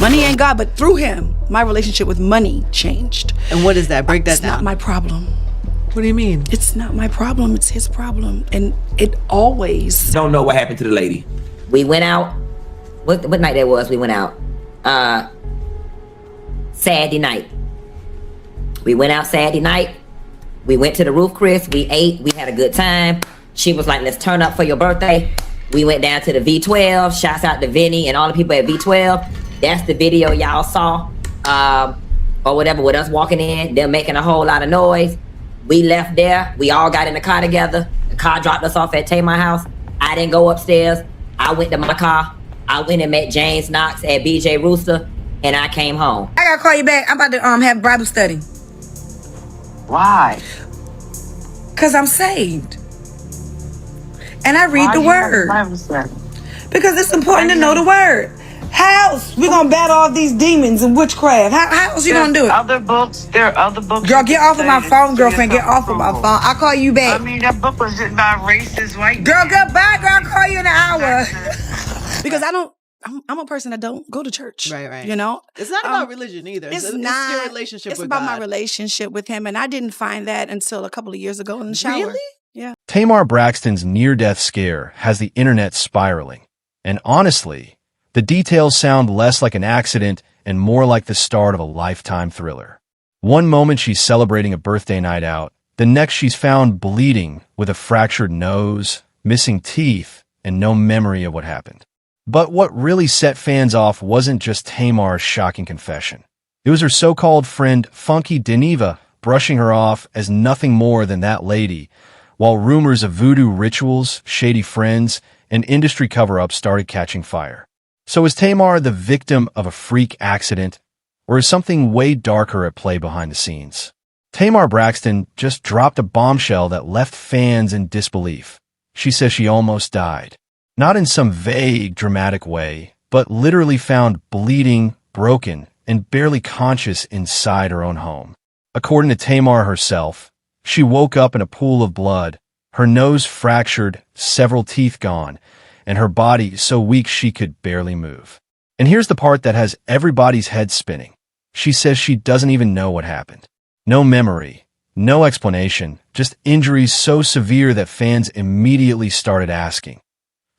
Money ain't God, but through him, my relationship with money changed. And what is that? Break that down. It's not my problem. What do you mean? It's not my problem. It's his problem. And it always... Don't know what happened to the lady. We went out. What night that was? We went out. Saturday night. We went out Saturday night. We went to the Roof Chris. We ate. We had a good time. She was like, let's turn up for your birthday. We went down to the V12. Shouts out to Vinny and all the people at V12. That's the video y'all saw. Or whatever, with us walking in. They're making a whole lot of noise. We left there. We all got in the car together. The car dropped us off at Tamar house. I didn't go upstairs. I went to my car. I went and met James Knox at BJ Rooster. And I came home. I gotta call you back. I'm about to have Bible study. Why? Cause I'm saved. And I read the word. Because it's important to know the word. How else we gonna battle all these demons and witchcraft? How else you gonna do it? There are other books. Girl, get off of my phone, girlfriend. Get off of my phone. I'll call you back. I mean, that book was written by racist white girl, goodbye, girl. I'll call you in an hour. Because I'm a person that don't go to church. Right. You know? It's not about religion either. It's not. It's your relationship with God. It's about my relationship with him. And I didn't find that until a couple of years ago in the shower. Really? Yeah. Tamar Braxton's near-death scare has the internet spiraling. And honestly, the details sound less like an accident and more like the start of a lifetime thriller. One moment she's celebrating a birthday night out, the next she's found bleeding with a fractured nose, missing teeth, and no memory of what happened. But what really set fans off wasn't just Tamar's shocking confession. It was her so-called friend Funky Dineva brushing her off as nothing more than that lady, while rumors of voodoo rituals, shady friends, and industry cover-ups started catching fire. So is Tamar the victim of a freak accident, or is something way darker at play behind the scenes? Tamar Braxton just dropped a bombshell that left fans in disbelief. She says she almost died. Not in some vague, dramatic way, but literally found bleeding, broken, and barely conscious inside her own home. According to Tamar herself, she woke up in a pool of blood, her nose fractured, several teeth gone, and her body so weak she could barely move. And here's the part that has everybody's head spinning. She says she doesn't even know what happened. No memory, no explanation, just injuries so severe that fans immediately started asking,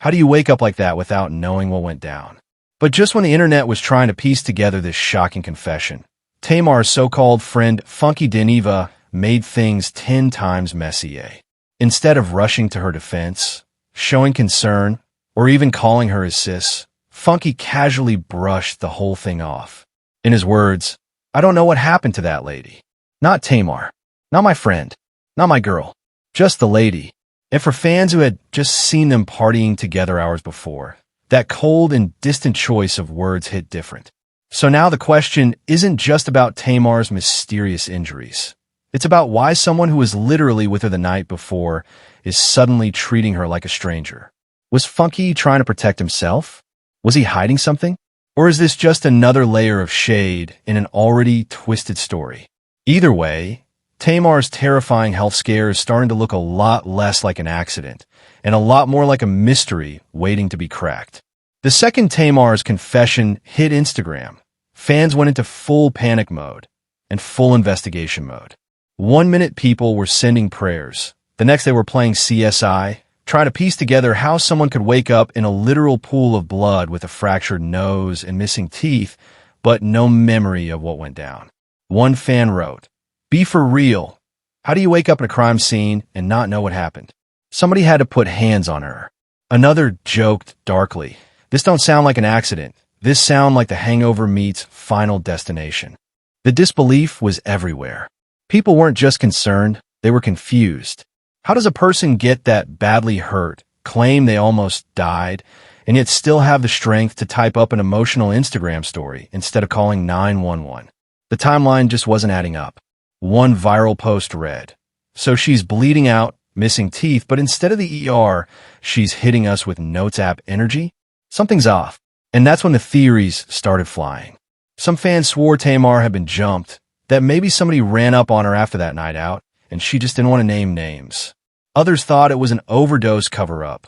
how do you wake up like that without knowing what went down? But just when the internet was trying to piece together this shocking confession, Tamar's so-called friend Funky Dineva made things 10 times messier. Instead of rushing to her defense, showing concern, or even calling her his sis, Funky casually brushed the whole thing off. In his words, I don't know what happened to that lady. Not Tamar. Not my friend. Not my girl. Just the lady. And for fans who had just seen them partying together hours before, that cold and distant choice of words hit different. So now the question isn't just about Tamar's mysterious injuries. It's about why someone who was literally with her the night before is suddenly treating her like a stranger. Was Funky trying to protect himself? Was he hiding something? Or is this just another layer of shade in an already twisted story? Either way, Tamar's terrifying health scare is starting to look a lot less like an accident and a lot more like a mystery waiting to be cracked. The second Tamar's confession hit Instagram, fans went into full panic mode and full investigation mode. 1 minute people were sending prayers. The next they were playing CSI, trying to piece together how someone could wake up in a literal pool of blood with a fractured nose and missing teeth, but no memory of what went down. One fan wrote, "Be for real. How do you wake up in a crime scene and not know what happened? Somebody had to put hands on her." Another joked darkly, "This don't sound like an accident. This sound like The Hangover meets Final Destination." The disbelief was everywhere. People weren't just concerned, they were confused. How does a person get that badly hurt, claim they almost died, and yet still have the strength to type up an emotional Instagram story instead of calling 911? The timeline just wasn't adding up. One viral post read, "So she's bleeding out, missing teeth, but instead of the ER, she's hitting us with Notes app energy? Something's off." And that's when the theories started flying. Some fans swore Tamar had been jumped, that maybe somebody ran up on her after that night out, and she just didn't want to name names. Others thought it was an overdose cover-up,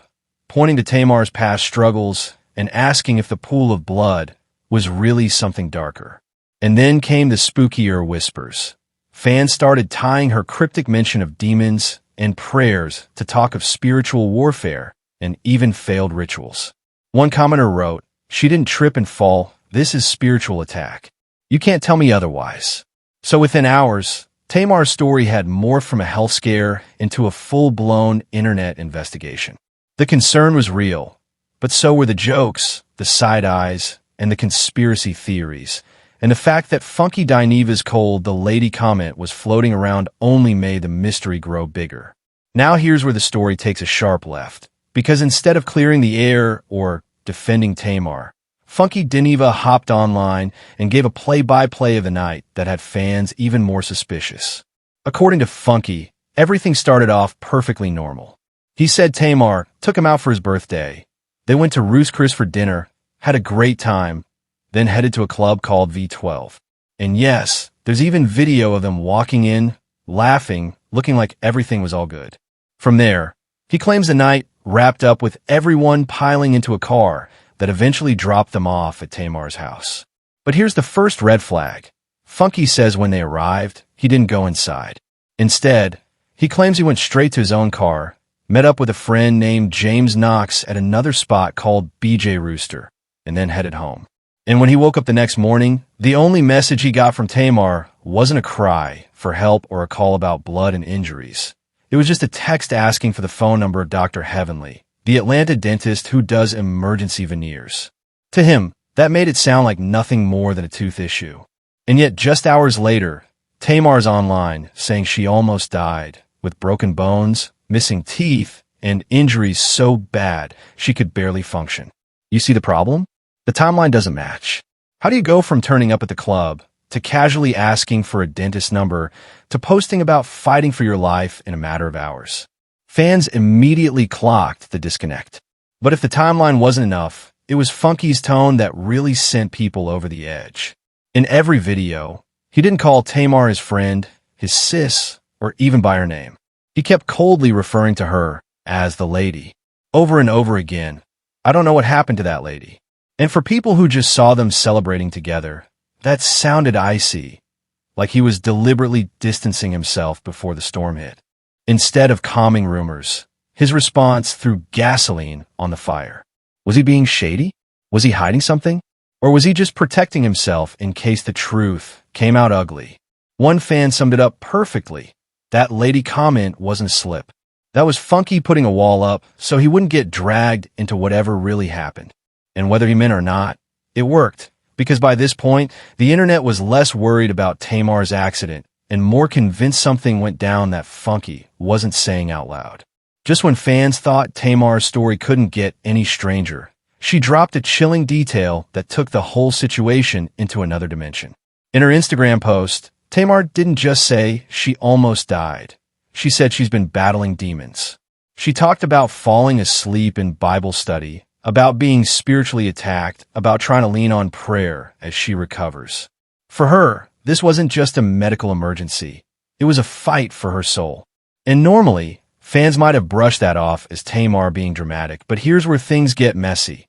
pointing to Tamar's past struggles and asking if the pool of blood was really something darker. And then came the spookier whispers. Fans started tying her cryptic mention of demons and prayers to talk of spiritual warfare and even failed rituals. One commenter wrote, "She didn't trip and fall. This is spiritual attack. You can't tell me otherwise." So within hours, Tamar's story had morphed from a health scare into a full-blown internet investigation. The concern was real, but so were the jokes, the side eyes, and the conspiracy theories. And the fact that Funky Dineva's "the lady" comment was floating around only made the mystery grow bigger. Now here's where the story takes a sharp left, because instead of clearing the air or defending Tamar, Funky Dineva hopped online and gave a play-by-play of the night that had fans even more suspicious. According to Funky, everything started off perfectly normal. He said Tamar took him out for his birthday. They went to Ruth's Chris for dinner, had a great time, then headed to a club called V12. And yes, there's even video of them walking in, laughing, looking like everything was all good. From there, he claims the night wrapped up with everyone piling into a car that eventually dropped them off at Tamar's house. But here's the first red flag. Funky says when they arrived, he didn't go inside. Instead, he claims he went straight to his own car, met up with a friend named James Knox at another spot called BJ Rooster, and then headed home. And when he woke up the next morning, the only message he got from Tamar wasn't a cry for help or a call about blood and injuries. It was just a text asking for the phone number of Dr. Heavenly, the Atlanta dentist who does emergency veneers. To him, that made it sound like nothing more than a tooth issue. And yet just hours later, Tamar's online saying she almost died, with broken bones, missing teeth, and injuries so bad she could barely function. You see the problem? The timeline doesn't match. How do you go from turning up at the club, to casually asking for a dentist number, to posting about fighting for your life in a matter of hours? Fans immediately clocked the disconnect. But if the timeline wasn't enough, it was Funky's tone that really sent people over the edge. In every video, he didn't call Tamar his friend, his sis, or even by her name. He kept coldly referring to her as the lady. Over and over again, "I don't know what happened to that lady." And for people who just saw them celebrating together, that sounded icy, like he was deliberately distancing himself before the storm hit. Instead of calming rumors, his response threw gasoline on the fire. Was he being shady? Was he hiding something? Or was he just protecting himself in case the truth came out ugly? One fan summed it up perfectly. That lady comment wasn't a slip. That was Funky putting a wall up so he wouldn't get dragged into whatever really happened. And whether he meant or not, it worked, because by this point, the internet was less worried about Tamar's accident and more convinced something went down that Funky wasn't saying out loud. Just when fans thought Tamar's story couldn't get any stranger, she dropped a chilling detail that took the whole situation into another dimension. In her Instagram post, Tamar didn't just say she almost died. She said she's been battling demons. She talked about falling asleep in Bible study, about being spiritually attacked, about trying to lean on prayer as she recovers. For her, this wasn't just a medical emergency. It was a fight for her soul. And normally, fans might have brushed that off as Tamar being dramatic, but here's where things get messy.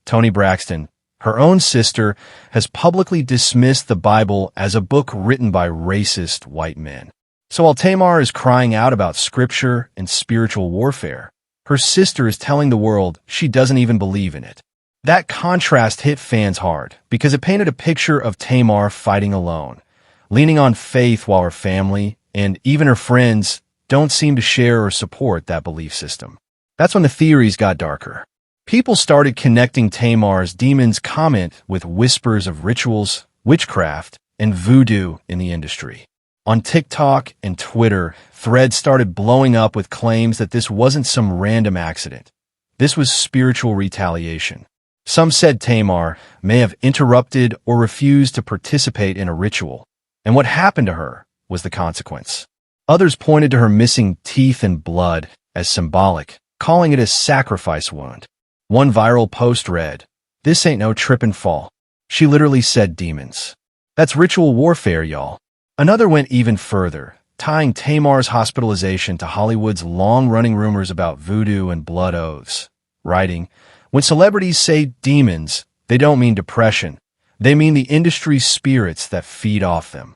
Tamar Braxton, her own sister, has publicly dismissed the Bible as a book written by racist white men. So while Tamar is crying out about scripture and spiritual warfare, her sister is telling the world she doesn't even believe in it. That contrast hit fans hard because it painted a picture of Tamar fighting alone, leaning on faith while her family and even her friends don't seem to share or support that belief system. That's when the theories got darker. People started connecting Tamar's demons comment with whispers of rituals, witchcraft, and voodoo in the industry. On TikTok and Twitter, threads started blowing up with claims that this wasn't some random accident. This was spiritual retaliation. Some said Tamar may have interrupted or refused to participate in a ritual, and what happened to her was the consequence. Others pointed to her missing teeth and blood as symbolic, calling it a sacrifice wound. One viral post read, "This ain't no trip and fall." She literally said demons. That's ritual warfare, y'all. Another went even further, tying Tamar's hospitalization to Hollywood's long-running rumors about voodoo and blood oaths, writing, "When celebrities say demons, they don't mean depression. They mean the industry's spirits that feed off them.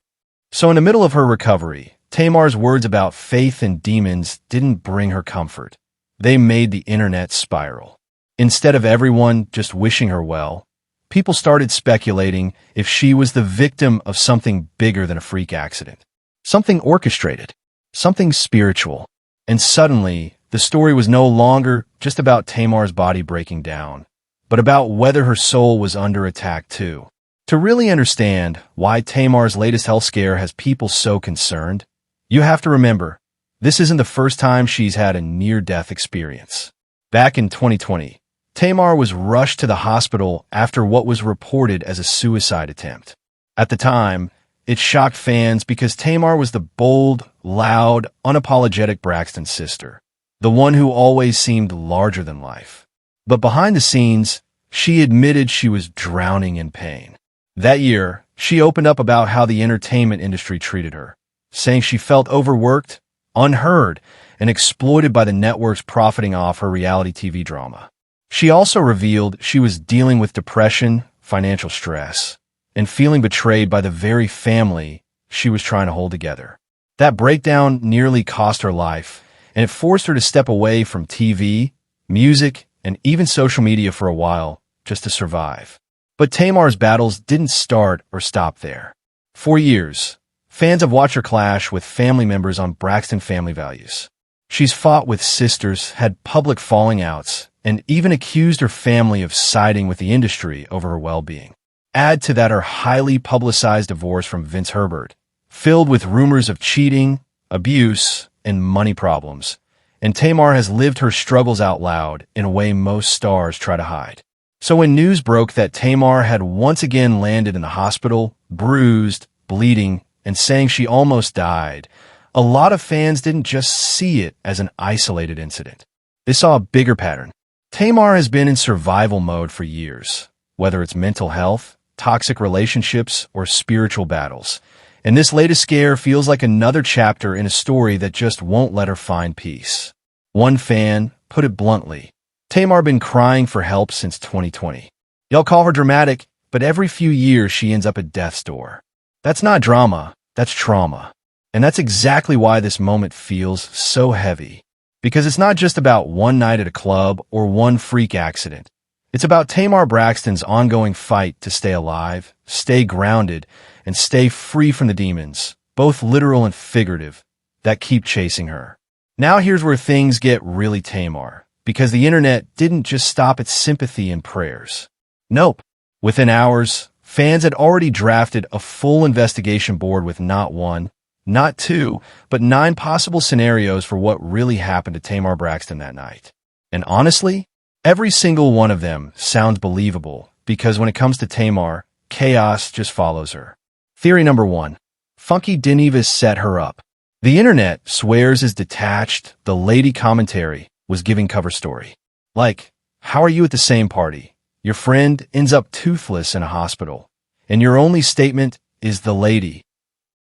So in the middle of her recovery, Tamar's words about faith and demons didn't bring her comfort. They made the internet spiral. Instead of everyone just wishing her well, people started speculating if she was the victim of something bigger than a freak accident. Something orchestrated. Something spiritual. And suddenly, the story was no longer just about Tamar's body breaking down, but about whether her soul was under attack too. To really understand why Tamar's latest health scare has people so concerned, you have to remember, this isn't the first time she's had a near-death experience. Back in 2020, Tamar was rushed to the hospital after what was reported as a suicide attempt. At the time, it shocked fans because Tamar was the bold, loud, unapologetic Braxton sister, the one who always seemed larger than life. But behind the scenes, she admitted she was drowning in pain. That year, she opened up about how the entertainment industry treated her, saying she felt overworked, unheard, and exploited by the networks profiting off her reality TV drama. She also revealed she was dealing with depression, financial stress, and feeling betrayed by the very family she was trying to hold together. That breakdown nearly cost her life, and it forced her to step away from TV, music, and even social media for a while just to survive. But Tamar's battles didn't start or stop there. For years, fans have watched her clash with family members on Braxton family values. She's fought with sisters, had public falling outs, and even accused her family of siding with the industry over her well-being. Add to that her highly publicized divorce from Vince Herbert, filled with rumors of cheating, abuse, and money problems, and Tamar has lived her struggles out loud in a way most stars try to hide. So when news broke that Tamar had once again landed in the hospital, bruised, bleeding, and saying she almost died, a lot of fans didn't just see it as an isolated incident. They saw a bigger pattern. Tamar has been in survival mode for years, whether it's mental health, toxic relationships, or spiritual battles. And this latest scare feels like another chapter in a story that just won't let her find peace. One fan put it bluntly, Tamar been crying for help since 2020. Y'all call her dramatic, but every few years she ends up at death's door. That's not drama, that's trauma. And that's exactly why this moment feels so heavy. Because it's not just about one night at a club or one freak accident. It's about Tamar Braxton's ongoing fight to stay alive, stay grounded, and stay free from the demons, both literal and figurative, that keep chasing her. Now here's where things get really Tamar, because the internet didn't just stop at sympathy and prayers. Nope. Within hours, fans had already drafted a full investigation board with not one, not two, but 9 possible scenarios for what really happened to Tamar Braxton that night. And honestly, every single one of them sounds believable, because when it comes to Tamar, chaos just follows her. Theory number 1. Funky Dineva set her up. The internet swears is detached, the lady commentary was giving cover story. Like, how are you at the same party? Your friend ends up toothless in a hospital, and your only statement is the lady.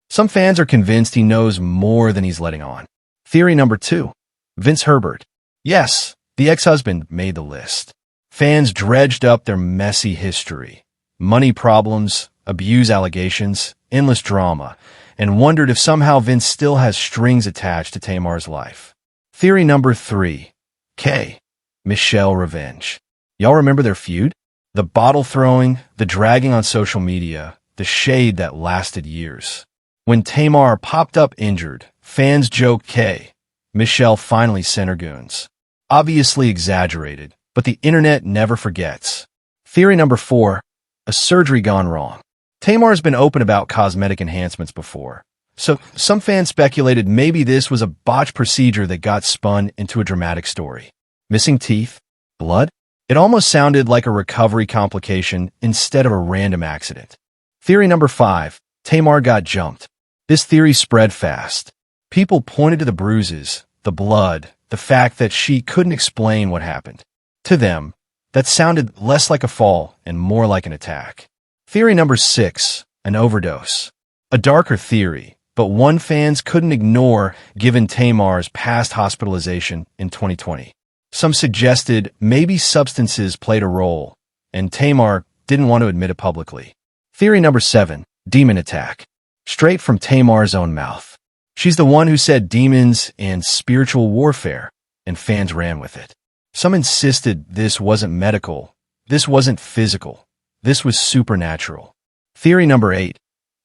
Some fans are convinced he knows more than he's letting on. Theory number 2. Vince Herbert. Yes, the ex-husband made the list. Fans dredged up their messy history. Money problems, abuse allegations, endless drama, and wondered if somehow Vince still has strings attached to Tamar's life. Theory number 3. K. Michelle revenge. Y'all remember their feud? The bottle throwing, the dragging on social media, the shade that lasted years. When Tamar popped up injured, fans joked K. Michelle finally sent her goons. Obviously exaggerated, but the internet never forgets. Theory number 4. A surgery gone wrong. Tamar's been open about cosmetic enhancements before, so some fans speculated maybe this was a botched procedure that got spun into a dramatic story. Missing teeth? Blood? It almost sounded like a recovery complication instead of a random accident. Theory number 5. Tamar got jumped. This theory spread fast. People pointed to the bruises, the blood, the fact that she couldn't explain what happened. To them, that sounded less like a fall and more like an attack. Theory number 6. An overdose. A darker theory, but one fans couldn't ignore given Tamar's past hospitalization in 2020. Some suggested maybe substances played a role, and Tamar didn't want to admit it publicly. Theory number 7, demon attack. Straight from Tamar's own mouth. She's the one who said demons and spiritual warfare, and fans ran with it. Some insisted this wasn't medical, this wasn't physical, this was supernatural. Theory number 8,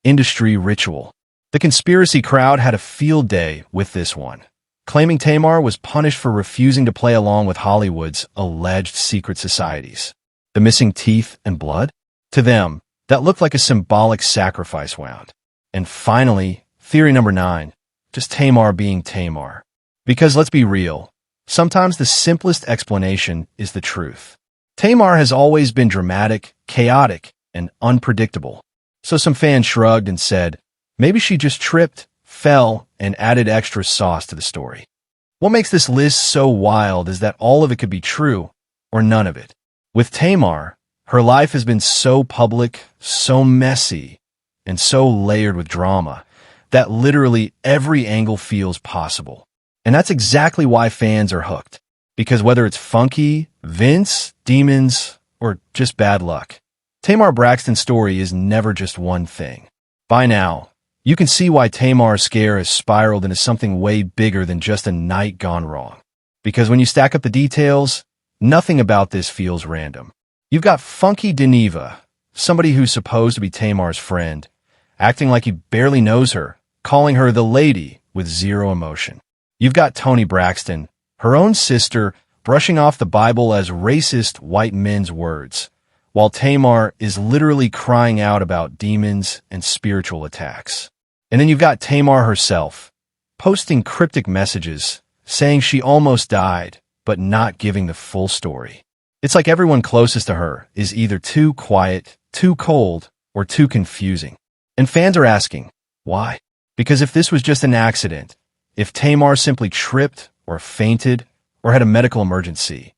industry ritual. The conspiracy crowd had a field day with this one, claiming Tamar was punished for refusing to play along with Hollywood's alleged secret societies. The missing teeth and blood? To them, that looked like a symbolic sacrifice wound. And finally, theory number 9, just Tamar being Tamar. Because let's be real, sometimes the simplest explanation is the truth. Tamar has always been dramatic, chaotic, and unpredictable. So some fans shrugged and said, maybe she just tripped, fell, and added extra sauce to the story. What makes this list so wild is that all of it could be true, or none of it. With Tamar, her life has been so public, so messy, and so layered with drama that literally every angle feels possible. And that's exactly why fans are hooked. Because whether it's funky, Vince, demons, or just bad luck, Tamar Braxton's story is never just one thing. By now, you can see why Tamar's scare has spiraled into something way bigger than just a night gone wrong. Because when you stack up the details, nothing about this feels random. You've got Funky Dineva, somebody who's supposed to be Tamar's friend, acting like he barely knows her, calling her the lady with zero emotion. You've got Tamar Braxton, her own sister, brushing off the Bible as racist white men's words, while Tamar is literally crying out about demons and spiritual attacks. And then you've got Tamar herself, posting cryptic messages, saying she almost died, but not giving the full story. It's like everyone closest to her is either too quiet, too cold, or too confusing. And fans are asking, why? Because if this was just an accident, if Tamar simply tripped or fainted or had a medical emergency,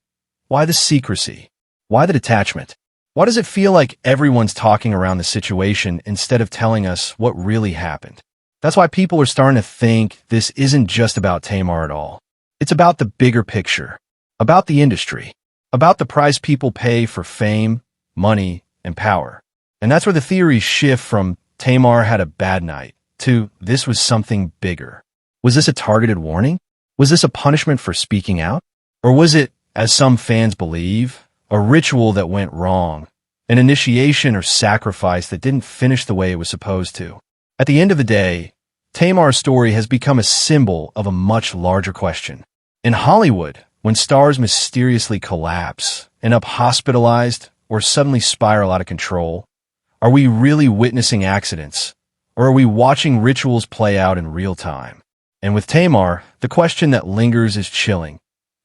why the secrecy? Why the detachment? Why does it feel like everyone's talking around the situation instead of telling us what really happened? That's why people are starting to think this isn't just about Tamar at all. It's about the bigger picture, about the industry, about the price people pay for fame, money, and power. And that's where the theories shift from Tamar had a bad night to this was something bigger. Was this a targeted warning? Was this a punishment for speaking out? Or was it, as some fans believe, a ritual that went wrong, an initiation or sacrifice that didn't finish the way it was supposed to? At the end of the day, Tamar's story has become a symbol of a much larger question. In Hollywood, when stars mysteriously collapse, end up hospitalized, or suddenly spiral out of control, are we really witnessing accidents, or are we watching rituals play out in real time? And with Tamar, the question that lingers is chilling.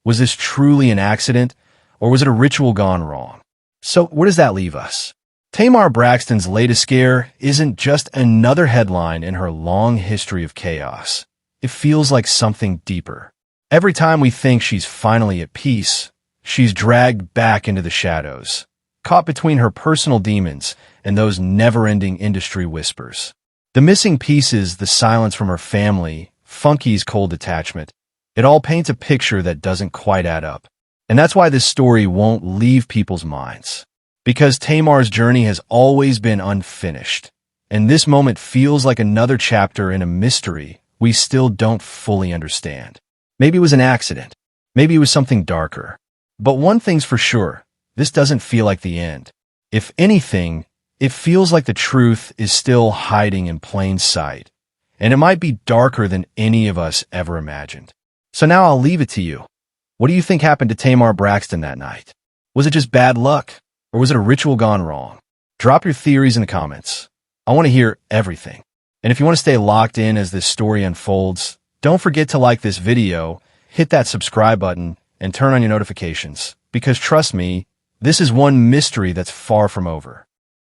Was this truly an accident, or was it a ritual gone wrong? So where does that leave us? Tamar Braxton's latest scare isn't just another headline in her long history of chaos. It feels like something deeper. Every time we think she's finally at peace, she's dragged back into the shadows, caught between her personal demons and those never-ending industry whispers. The missing pieces, the silence from her family, Funky's cold detachment, it all paints a picture that doesn't quite add up. And that's why this story won't leave people's minds. Because Tamar's journey has always been unfinished, and this moment feels like another chapter in a mystery we still don't fully understand. Maybe it was an accident. Maybe it was something darker. But one thing's for sure, this doesn't feel like the end. If anything, it feels like the truth is still hiding in plain sight, and it might be darker than any of us ever imagined. So now I'll leave it to you. What do you think happened to Tamar Braxton that night? Was it just bad luck? Or was it a ritual gone wrong? Drop your theories in the comments. I want to hear everything. And if you want to stay locked in as this story unfolds, don't forget to like this video, hit that subscribe button, and turn on your notifications. Because trust me, this is one mystery that's far from over.